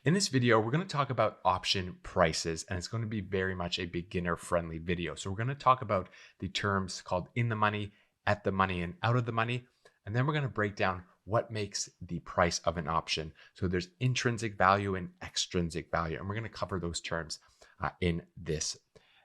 In this video, we're going to talk about option prices, and it's going to be very much a beginner-friendly video. So we're going to talk about the terms called in the money, at the money, and out of the money. And then we're going to break down what makes the price of an option. So there's intrinsic value and extrinsic value, and we're going to cover those terms in this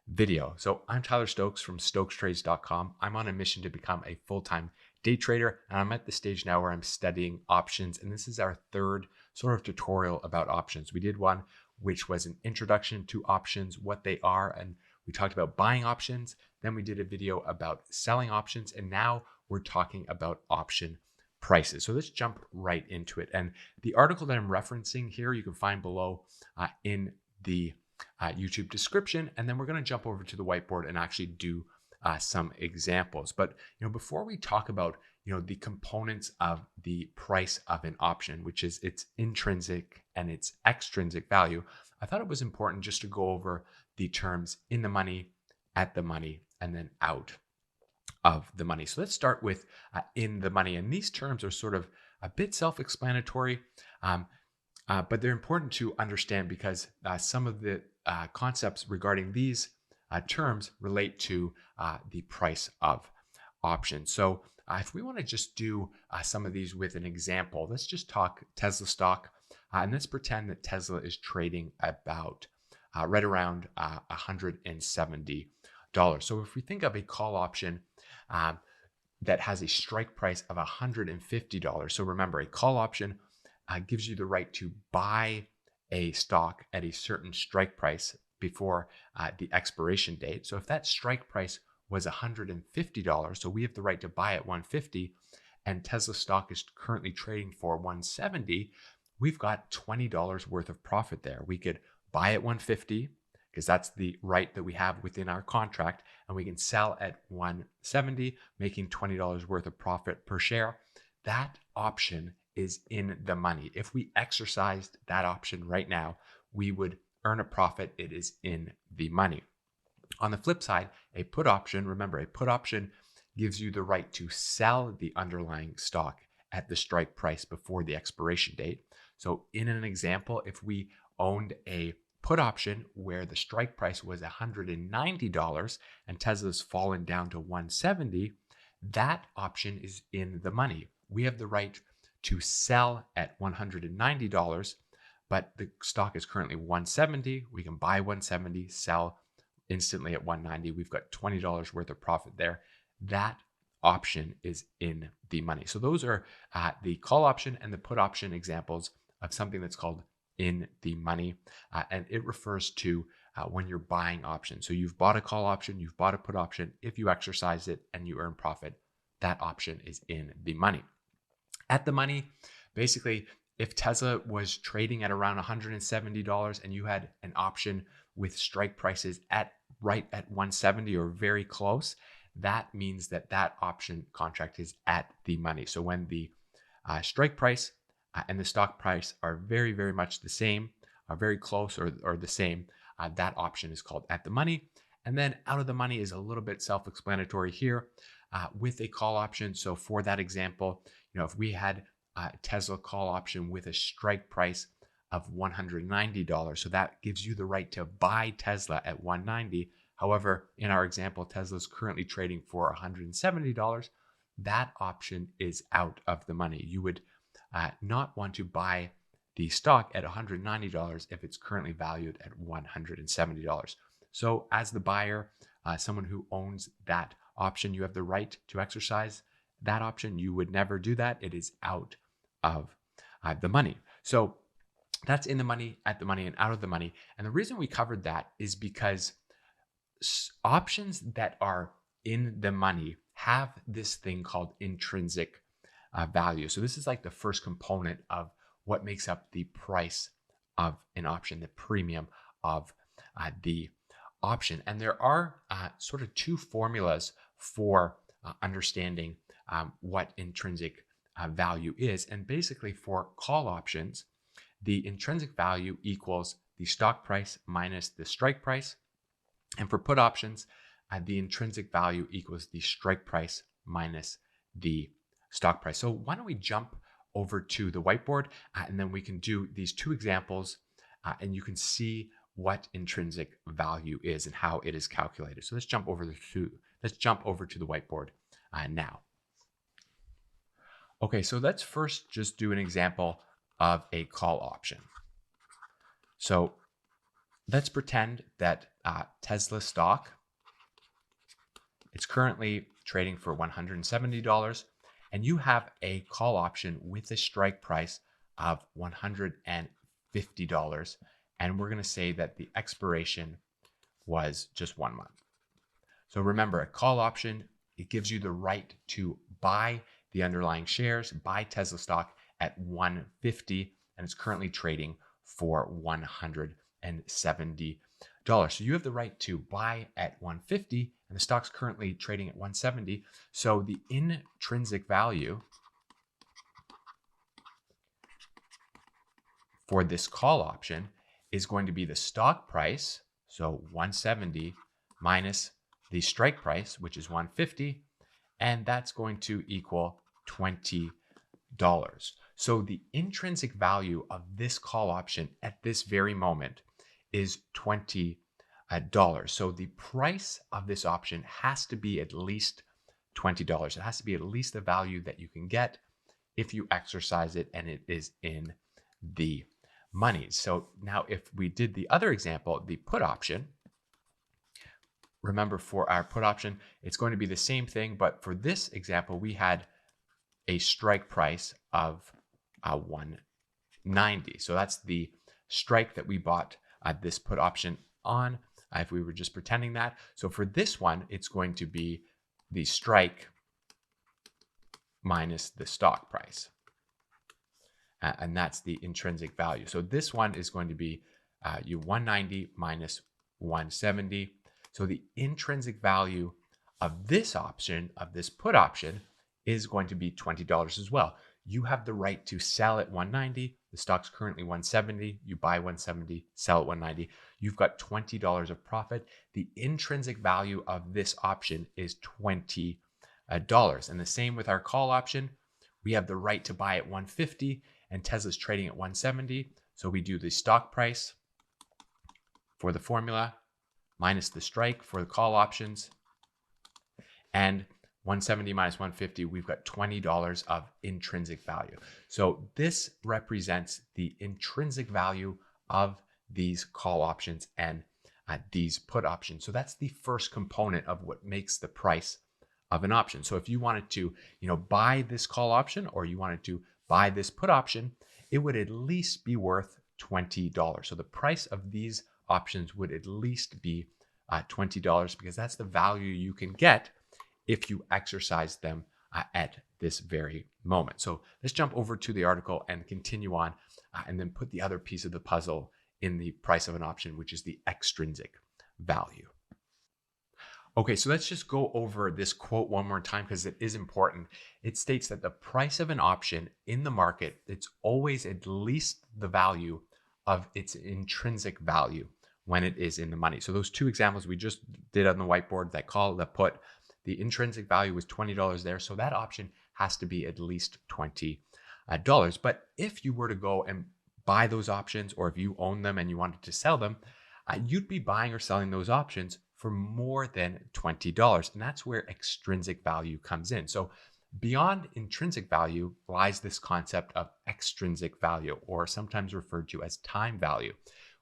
video. So I'm Tyler Stokes from StokesTrades.com. I'm on a mission to become a full-time day trader, and I'm at the stage now where I'm studying options, and this is our third sort of tutorial about options. We did one which was an introduction to options, what they are, and we talked about buying options. Then we did a video about selling options, and now we're talking about option prices. So let's jump right into it. And the article that I'm referencing here, you can find below in the YouTube description. And then we're going to jump over to the whiteboard and actually do some examples. But before we talk about the components of the price of an option, which is its intrinsic and its extrinsic value, I thought it was important just to go over the terms in the money, at the money, and then out of the money. So let's start with in the money. And these terms are sort of a bit self-explanatory, but they're important to understand because some of the concepts regarding these terms relate to the price of options. So if we want to just do some of these with an example, let's just talk Tesla stock, and let's pretend that Tesla is trading about right around $170. So if we think of a call option that has a strike price of $150, so remember, a call option gives you the right to buy a stock at a certain strike price before the expiration date. So if that strike price was $150, so we have the right to buy at $150, and Tesla stock is currently trading for $170, we've got $20 worth of profit there. We could buy at $150 because that's the right that we have within our contract, and we can sell at $170, making $20 worth of profit per share. That option is in the money. If we exercised that option right now, we would earn a profit. It is in the money. On the flip side, a put option, remember, a put option gives you the right to sell the underlying stock at the strike price before the expiration date. So in an example, if we owned a put option where the strike price was $190 and Tesla's fallen down to $170, that option is in the money. We have the right to sell at $190, but the stock is currently $170. We can buy $170, sell instantly at $190. We've got $20 worth of profit there. That option is in the money. So those are the call option and the put option examples of something that's called in the money. And it refers to when you're buying options. So you've bought a call option, you've bought a put option. If you exercise it and you earn profit, that option is in the money. At the money, basically, if Tesla was trading at around $170 and you had an option with strike prices right at 170 or very close, that means that that option contract is at the money. So when the strike price and the stock price are very, very much the same, are very close or the same, that option is called at the money. And then out of the money is a little bit self-explanatory here with a call option. So for that example, if we had a Tesla call option with a strike price of $190, so that gives you the right to buy Tesla at $190. However, in our example, Tesla is currently trading for $170. That option is out of the money. You would not want to buy the stock at $190 if it's currently valued at $170. So as the buyer, someone who owns that option, you have the right to exercise that option. You would never do that. It is out of the money. So that's in the money, at the money, and out of the money. And the reason we covered that is because options that are in the money have this thing called intrinsic value. So this is like the first component of what makes up the price of an option, the premium of the option. And there are sort of two formulas for understanding what intrinsic value is. And basically for call options, the intrinsic value equals the stock price minus the strike price. And for put options, the intrinsic value equals the strike price minus the stock price. So why don't we jump over to the whiteboard and then we can do these two examples and you can see what intrinsic value is and how it is calculated. So let's jump over to the whiteboard now. Okay, so let's first just do an example of a call option. So let's pretend that Tesla stock, it's currently trading for $170, and you have a call option with a strike price of $150. And we're going to say that the expiration was just 1 month. So remember, a call option, it gives you the right to buy the underlying shares, buy Tesla stock at 150, and it's currently trading for $170. So you have the right to buy at 150, and the stock's currently trading at 170. So the intrinsic value for this call option is going to be the stock price, so 170 minus the strike price, which is 150, and that's going to equal $20. So the intrinsic value of this call option at this very moment is $20. So the price of this option has to be at least $20. It has to be at least the value that you can get if you exercise it and it is in the money. So now if we did the other example, the put option, remember for our put option, it's going to be the same thing, but for this example, we had a strike price of 190. So that's the strike that we bought this put option on, if we were just pretending that. So for this one, it's going to be the strike minus the stock price. And that's the intrinsic value. So this one is going to be 190 minus 170. So the intrinsic value of this option, of this put option, is going to be $20 as well. You have the right to sell at 190. The stock's currently 170. You buy 170, sell at 190. You've got $20 of profit. The intrinsic value of this option is $20. And the same with our call option. We have the right to buy at 150, and Tesla's trading at 170. So we do the stock price for the formula minus the strike for the call options. And 170 minus 150, we've got $20 of intrinsic value. So this represents the intrinsic value of these call options and these put options. So that's the first component of what makes the price of an option. So if you wanted to, buy this call option or you wanted to buy this put option, it would at least be worth $20. So the price of these options would at least be $20 because that's the value you can get if you exercise them at this very moment. So let's jump over to the article and continue on and then put the other piece of the puzzle in the price of an option, which is the extrinsic value. Okay, so let's just go over this quote one more time because it is important. It states that the price of an option in the market, it's always at least the value of its intrinsic value when it is in the money. So those two examples we just did on the whiteboard, that call, that put, the intrinsic value was $20 there. So that option has to be at least $20. But if you were to go and buy those options, or if you own them and you wanted to sell them, you'd be buying or selling those options for more than $20. And that's where extrinsic value comes in. So beyond intrinsic value lies this concept of extrinsic value, or sometimes referred to as time value,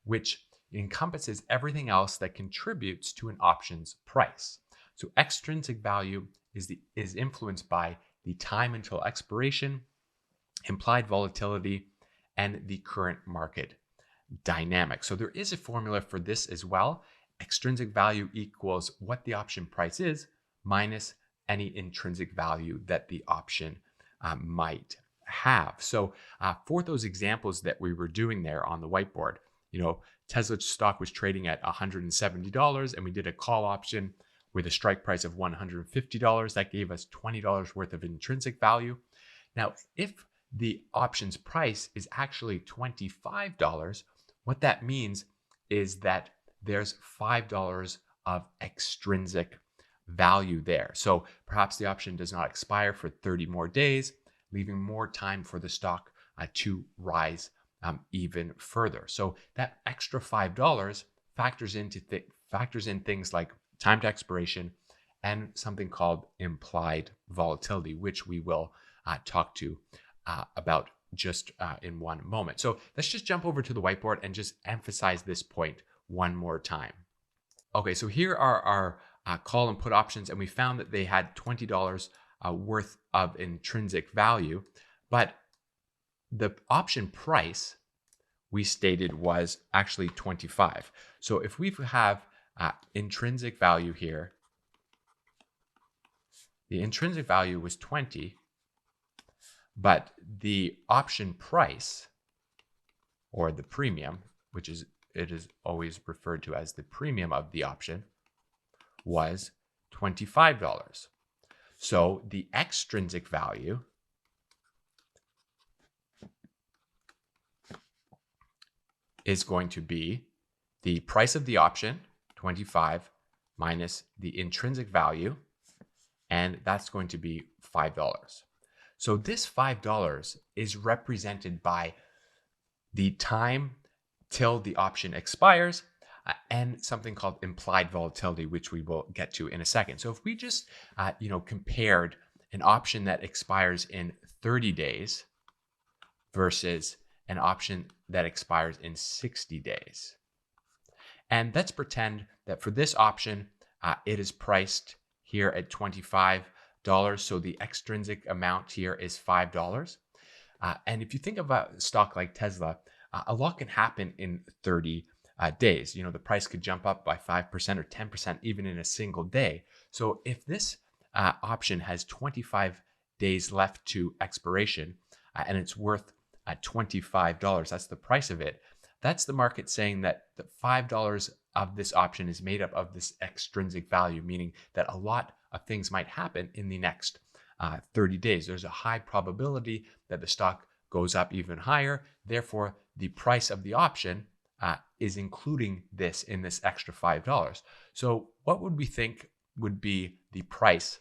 which encompasses everything else that contributes to an option's price. So extrinsic value is influenced by the time until expiration, implied volatility, and the current market dynamic. So there is a formula for this as well. Extrinsic value equals what the option price is minus any intrinsic value that the option might have. So for those examples that we were doing there on the whiteboard, Tesla stock was trading at $170 and we did a call option with a strike price of $150. That gave us $20 worth of intrinsic value. Now, if the option's price is actually $25, what that means is that there's $5 of extrinsic value there. So perhaps the option does not expire for 30 more days, leaving more time for the stock to rise even further. So that extra $5 factors in things like time to expiration and something called implied volatility, which we will talk to about just in one moment. So let's just jump over to the whiteboard and just emphasize this point one more time. Okay, so here are our call and put options, and we found that they had $20 worth of intrinsic value, but the option price we stated was actually 25. So if we have intrinsic value here, the intrinsic value was 20, but the option price, or the premium, which is it is always referred to as the premium of the option, was $25. So the extrinsic value is going to be the price of the option, 25, minus the intrinsic value, and that's going to be $5. So this $5 is represented by the time till the option expires and something called implied volatility, which we will get to in a second. So if we just compared an option that expires in 30 days versus an option that expires in 60 days. And let's pretend that for this option, it is priced here at $25. So the extrinsic amount here is $5. And if you think about a stock like Tesla, a lot can happen in 30 days. The price could jump up by 5% or 10% even in a single day. So if this option has 25 days left to expiration and it's worth $25, that's the price of it. That's the market saying that the $5 of this option is made up of this extrinsic value, meaning that a lot of things might happen in the next 30 days. There's a high probability that the stock goes up even higher. Therefore, the price of the option is including this in this extra $5. So what would we think would be the price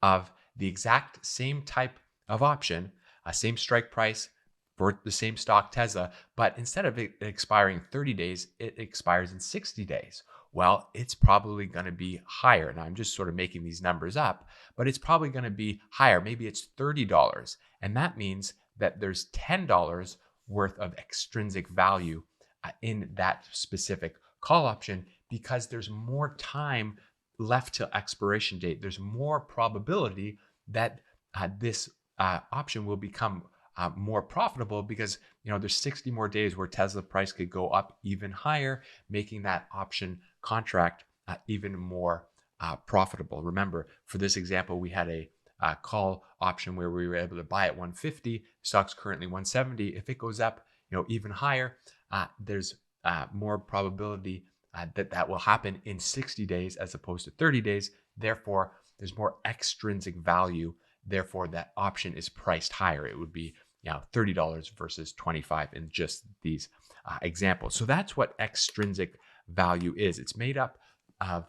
of the exact same type of option, same strike price for the same stock Tesla, but instead of it expiring 30 days, it expires in 60 days? Well, it's probably going to be higher. Now, I'm just sort of making these numbers up, but it's probably going to be higher. Maybe it's $30. And that means that there's $10 worth of extrinsic value in that specific call option because there's more time left till expiration date. There's more probability that this option will become more profitable because there's 60 more days where Tesla price could go up even higher, making that option contract even more profitable. Remember, for this example, we had a call option where we were able to buy at 150. Stock's currently 170. If it goes up, even higher, there's more probability that will happen in 60 days as opposed to 30 days. Therefore, there's more extrinsic value. Therefore, that option is priced higher. It would be $30 versus 25 in just these examples. So that's what extrinsic value is. It's made up of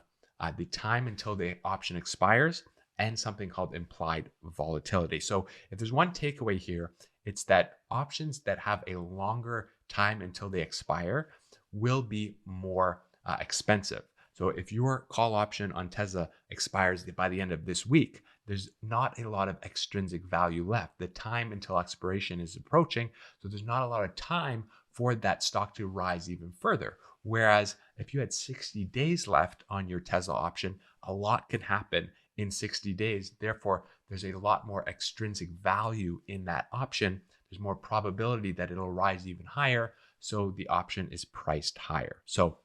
the time until the option expires and something called implied volatility. So if there's one takeaway here, it's that options that have a longer time until they expire will be more expensive. So if your call option on Tesla expires by the end of this week, there's not a lot of extrinsic value left. The time until expiration is approaching, so there's not a lot of time for that stock to rise even further. Whereas if you had 60 days left on your Tesla option, a lot can happen in 60 days. Therefore, there's a lot more extrinsic value in that option. There's more probability that it'll rise even higher, so the option is priced higher. So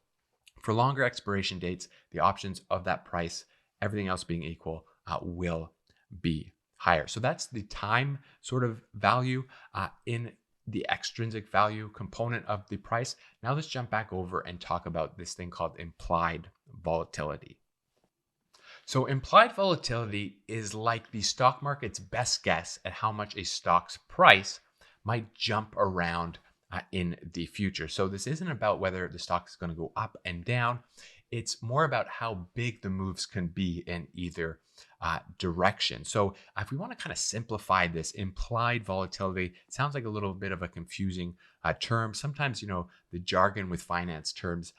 for longer expiration dates, the options of that price, everything else being equal, will be higher. So that's the time sort of value in the extrinsic value component of the price. Now let's jump back over and talk about this thing called implied volatility. So implied volatility is like the stock market's best guess at how much a stock's price might jump around in the future. So this isn't about whether the stock is going to go up and down. It's more about how big the moves can be in either direction. So if we want to kind of simplify this, implied volatility sounds like a little bit of a confusing term. Sometimes, the jargon with finance terms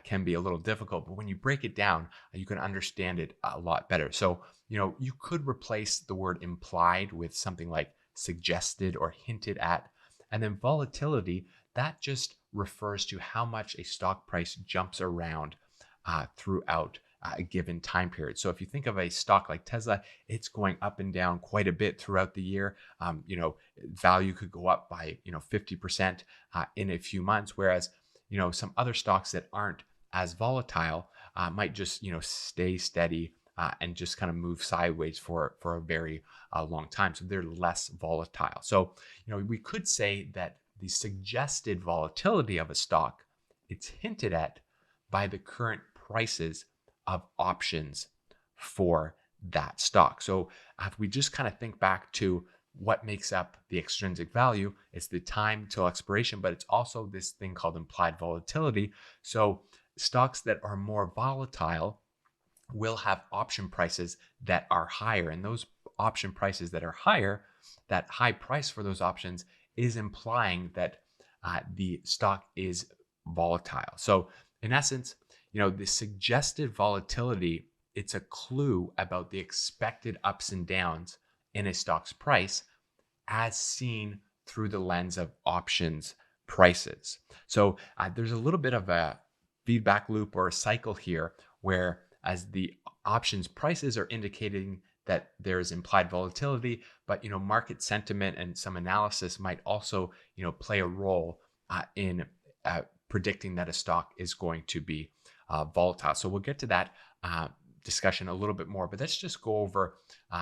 can be a little difficult, but when you break it down, you can understand it a lot better. So, you could replace the word implied with something like suggested or hinted at. And then volatility, that just refers to how much a stock price jumps around throughout a given time period. So if you think of a stock like Tesla, it's going up and down quite a bit throughout the year. Value could go up by 50% in a few months, whereas some other stocks that aren't as volatile might just stay steady and just kind of move sideways for a very long time. So they're less volatile. So we could say that the suggested volatility of a stock, it's hinted at by the current prices of options for that stock. So if we just kind of think back to what makes up the extrinsic value, it's the time till expiration, but it's also this thing called implied volatility. So stocks that are more volatile will have option prices that are higher. And those option prices that are higher, that high price for those options is implying that the stock is volatile. So in essence, the suggested volatility, it's a clue about the expected ups and downs in a stock's price as seen through the lens of options prices. So there's a little bit of a feedback loop or a cycle here where as the options prices are indicating that there's implied volatility, but market sentiment and some analysis might also play a role in predicting that a stock is going to be volatile. So we'll get to that discussion a little bit more, but let's just go over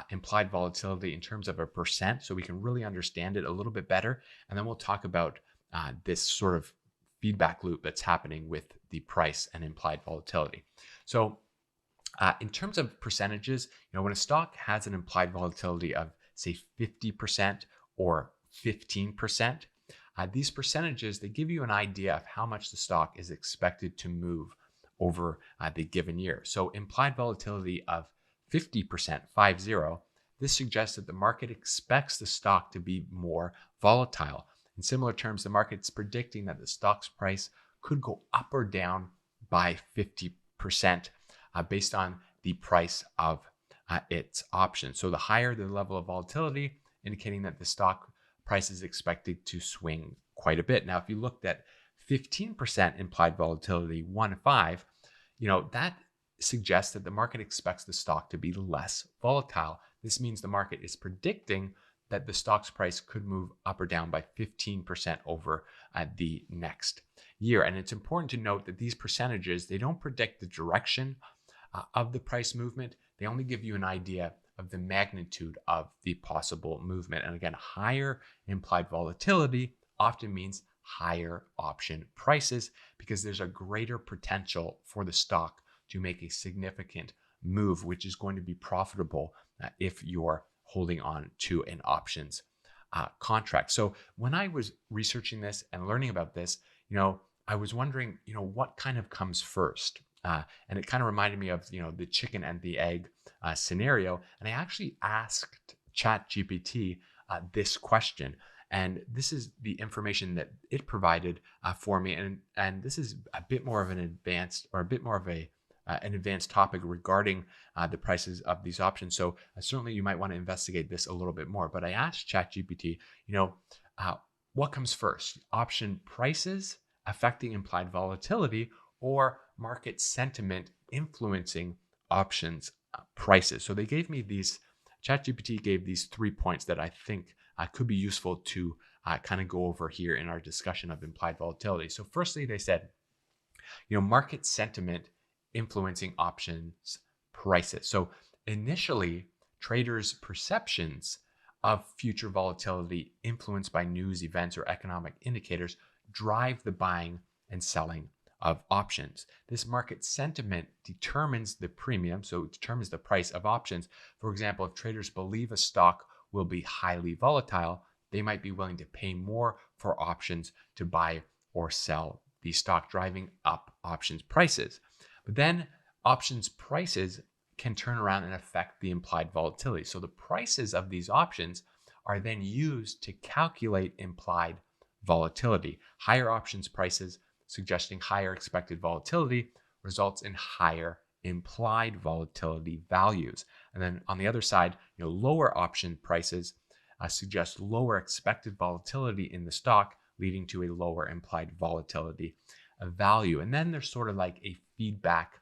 implied volatility in terms of a percent so we can really understand it a little bit better. And then we'll talk about this sort of feedback loop that's happening with the price and implied volatility. So in terms of percentages, when a stock has an implied volatility of say 50% or 15%, these percentages, they give you an idea of how much the stock is expected to move over the given year. So implied volatility of 50%, 50, this suggests that the market expects the stock to be more volatile. In similar terms, the market's predicting that the stock's price could go up or down by 50% based on the price of its option. So the higher the level of volatility, indicating that the stock price is expected to swing quite a bit. Now, if you looked at 15% implied volatility, 1-5, that suggests that the market expects the stock to be less volatile. This means the market is predicting that the stock's price could move up or down by 15% over the next year. And it's important to note that these percentages, they don't predict the direction of the price movement. They only give you an idea of the magnitude of the possible movement. And again, higher implied volatility often means higher option prices because there's a greater potential for the stock to make a significant move, which is going to be profitable if you're holding on to an options contract. So when I was researching this and learning about this, I was wondering, what kind of comes first? And it kind of reminded me of, the chicken and the egg scenario. And I actually asked ChatGPT this question. And this is the information that it provided for me. And this is a bit more of an advanced topic regarding the prices of these options. So certainly you might want to investigate this a little bit more. But I asked ChatGPT, what comes first? Option prices affecting implied volatility or market sentiment influencing options prices? So they gave me ChatGPT gave these 3 points that I think could be useful to kind of go over here in our discussion of implied volatility. So firstly, they said, market sentiment influencing options prices. So initially, traders' perceptions of future volatility influenced by news, events, or economic indicators drive the buying and selling of options. This market sentiment determines the premium, so it determines the price of options. For example, if traders believe a stock will be highly volatile, they might be willing to pay more for options to buy or sell the stock, driving up options prices. But then options prices can turn around and affect the implied volatility. So the prices of these options are then used to calculate implied volatility. Higher options prices suggesting higher expected volatility results in higher implied volatility values. And then on the other side, lower option prices suggest lower expected volatility in the stock, leading to a lower implied volatility value. And then there's sort of like a feedback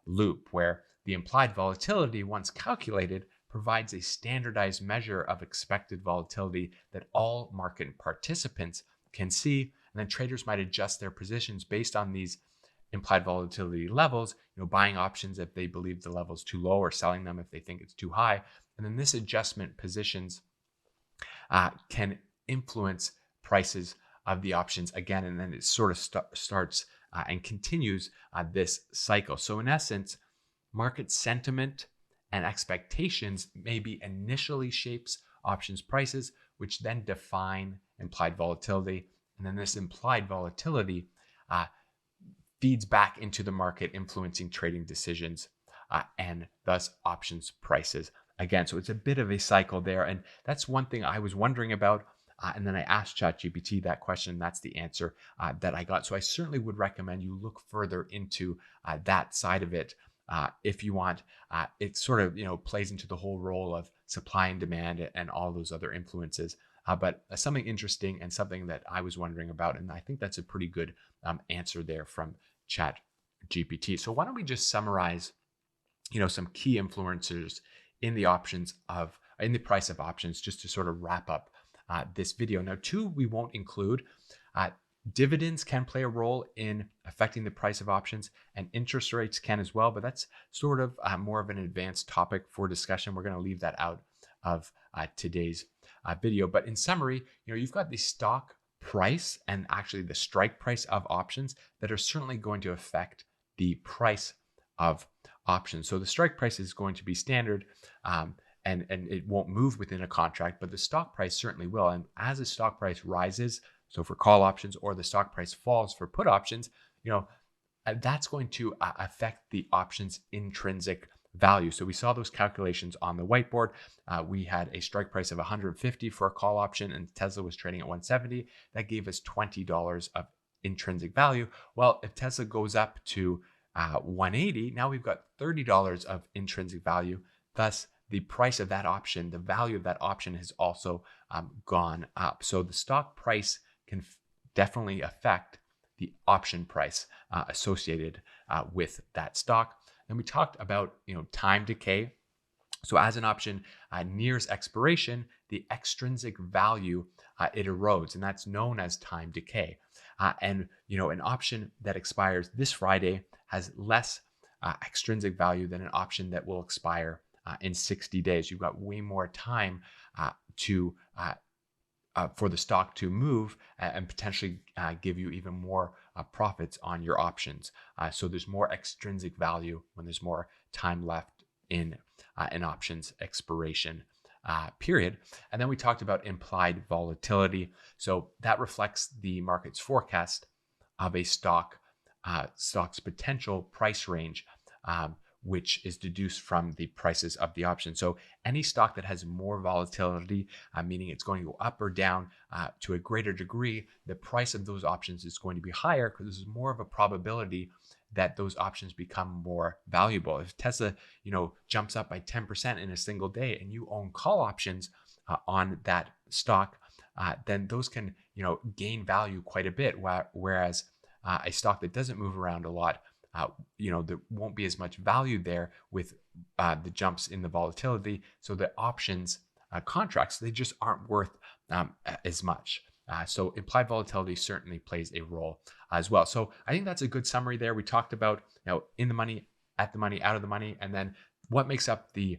loop where the implied volatility, once calculated, provides a standardized measure of expected volatility that all market participants can see. And then traders might adjust their positions based on these implied volatility levels, buying options if they believe the level is too low or selling them if they think it's too high. And then this adjustment positions can influence prices of the options again. And then it sort of starts and continues this cycle. So in essence, market sentiment and expectations maybe initially shapes options prices, which then define implied volatility. And then this implied volatility feeds back into the market, influencing trading decisions and thus options prices again. So it's a bit of a cycle there. And that's one thing I was wondering about. And then I asked ChatGPT that question. That's the answer that I got. So I certainly would recommend you look further into that side of it if you want. It sort of plays into the whole role of supply and demand and all those other influences. But something interesting and something that I was wondering about. And I think that's a pretty good answer there from ChatGPT. So why don't we just summarize some key influencers in the price of options, just to sort of wrap up this video. Now, 2 we won't include. Dividends can play a role in affecting the price of options, and interest rates can as well, but that's sort of more of an advanced topic for discussion. We're going to leave that out of today's video. But in summary, you've got the stock price and actually the strike price of options that are certainly going to affect the price of options. So the strike price is going to be standard and it won't move within a contract, but the stock price certainly will. And as the stock price rises, so for call options, or the stock price falls for put options, that's going to affect the option's intrinsic value. So we saw those calculations on the whiteboard. We had a strike price of 150 for a call option, and Tesla was trading at 170. That gave us $20 of intrinsic value. Well, if Tesla goes up to 180, now we've got $30 of intrinsic value. Thus, the price of that option, the value of that option has also gone up. So the stock price can definitely affect the option price associated with that stock. Then we talked about time decay. So as an option nears expiration, the extrinsic value it erodes, and that's known as time decay. And an option that expires this Friday has less extrinsic value than an option that will expire in 60 days. You've got way more time for the stock to move and potentially give you even more profits on your options. So there's more extrinsic value when there's more time left in an options expiration period. And then we talked about implied volatility. So that reflects the market's forecast of a stock's potential price range, which is deduced from the prices of the option. So any stock that has more volatility, meaning it's going to go up or down to a greater degree, the price of those options is going to be higher because there's more of a probability that those options become more valuable. If Tesla, jumps up by 10% in a single day and you own call options on that stock, then those can, gain value quite a bit. Whereas a stock that doesn't move around a lot, there won't be as much value there with the jumps in the volatility. So the options contracts, they just aren't worth as much. So implied volatility certainly plays a role as well. So I think that's a good summary there. We talked about in the money, at the money, out of the money, and then what makes up the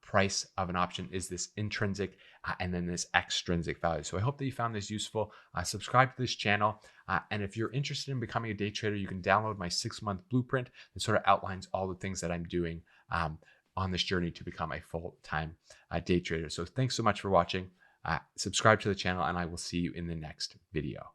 price of an option is this intrinsic and then this extrinsic value. So I hope that you found this useful. Subscribe to this channel. And if you're interested in becoming a day trader, you can download my 6-month blueprint that sort of outlines all the things that I'm doing on this journey to become a full-time day trader. So thanks so much for watching. Subscribe to the channel, and I will see you in the next video.